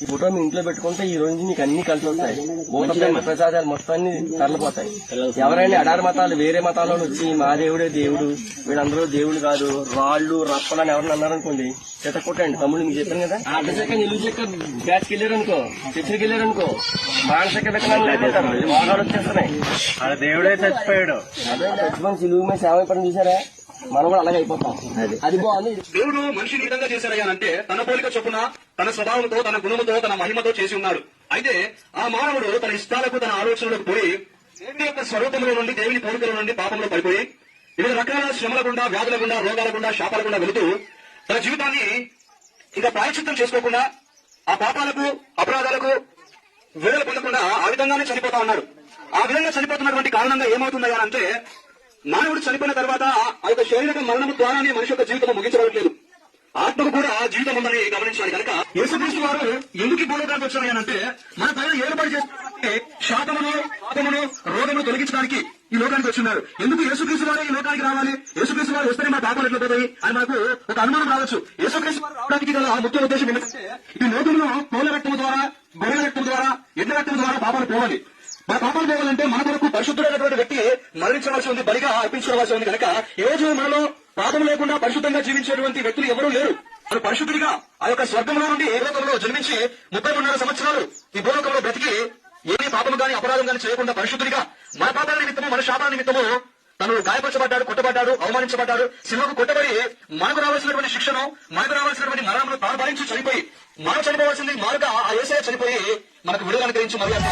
ఈ ఫోటో మీ ఇంట్లో పెట్టుకుంటే ఈ రోజు నీకు అన్ని కలిసి వస్తాయి. భూత ప్రేమ ప్రసాదాలు మొత్తం అన్ని తరలిపోతాయి. ఎవరైనా అడారి మతాలు వేరే మతాల్లో వచ్చి మా దేవుడే దేవుడు, వీళ్ళందరూ దేవుడు కాదు, రాళ్ళు రప్పలని ఎవరిని అన్నారనుకోండి చెత్త కొట్టండి. తమ్ముడు మీకు చెప్పాను కదా, అడ్డ చెక్క నిలువు చెక్క బ్యాచ్కి వెళ్ళారనుకో, చర్చికి వెళ్ళారనుకో, మానసిక వికలాంగులు అయిపోతారు. మోగాలు వచ్చేస్తున్నాయి. ఆడ దేవుడే చచ్చిపోయాడు. అదే చచ్చిపోయిన సిలువు మీద సేవ పని చూసారా, మనం కూడా అలాగే అయిపోతాం. అది బాగుంది. దేవుడు మనిషిని విధంగా చేశారయ్యా అంటే తన పోలిక చొప్పున, తన స్వభావంతో, తన గుణముతో, తన మహిమతో చేసి ఉన్నాడు. అయితే ఆ మానవుడు తన ఇష్టాలకు, తన ఆలోచనలకు పోయి దేవుని యొక్క స్వరూపంలో నుండి, దేవుని పోలికల నుండి పాపంలో పడిపోయి వివిధ రకాల శ్రమల గుండా, వ్యాధుల గుండా, రోగాల గుండా, శాపాల గుండా వెళుతూ తన జీవితాన్ని ఇంకా ప్రాయశ్చిత్తం చేసుకోకుండా, ఆ పాపాలకు, అపరాధాలకు విడుదల పొందకుండా ఆ విధంగానే చనిపోతా ఉన్నాడు. ఆ విధంగా చనిపోతున్నటువంటి కారణంగా ఏమవుతుందయ్యా అంటే, మానవుడు చనిపోయిన తర్వాత ఆ యొక్క శారీరక మరణము ద్వారానే మనిషి యొక్క జీవితం ముగించబడట్లేదు, ఆత్మకు కూడా జీవితం ఉందని గమనించాలి. కనుక యేసుక్రీస్తు వారు ఎందుకు ఈ భూలోకానికి వచ్చారంటే, మన పైన ఏర్పాటు చేసిన శాపమును, పాపమును, రోగమును తొలగించడానికి ఈ లోకానికి వచ్చిన్నారు. ఎందుకు యేసుక్రీస్తు వారు ఈ లోకానికి రావాలి? యేసుక్రీస్తు వారు వస్తేనే మన పాపాలు ఎట్లా పోతాయి అని మనకు ఒక అనుమానం రావచ్చు. యేసుక్రీస్తు వారు రావడానికి గల ముఖ్య ఉద్దేశం ఏంటంటే, ఈ లోకంలో పౌల రక్తము ద్వారా, గొర్రెల రక్తం ద్వారా, ఎడ్ల రక్తం ద్వారా పాపాలు పోవాలి. మన పాపాలు పోవాలంటే మన కొరకు పరిశుద్ధుడైనటువంటి వ్యక్తి మరణించవలసి ఉంది, బలిగా అర్పించవలసి ఉంది. కనుక ఈ రోజు మనలో పాపం లేకుండా పరిశుద్ధంగా జీవించేటువంటి వ్యక్తులు ఎవరూ లేరు. వాళ్ళు పరిశుద్ధుడిగా ఆ యొక్క స్వర్గంలో నుండి ఏ లోకంలో జన్మించి 33 సంవత్సరాలు ఈ భూలోకంలో బ్రతికి ఏ పాపం గాని, అపరాధం గాని చేయకుండా పరిశుద్ధుడిగా మన పాపాల నిమిత్తము, మన శాపాల నిమిత్తము తను గాయపరచబడ్డాడు, కొట్టబడ్డాడు, అవమానించబడ్డాడు, సిలువకు కొట్టబడి మనకు రావాల్సినటువంటి శిక్షను, మనకు రావాల్సినటువంటి మరణమును తాను భరించి చనిపోయి, మనం చనిపోవాల్సింది మారుగా ఆ యేసయ్య చనిపోయి మనకు విడుదల అనుగ్రహించి మర్యాద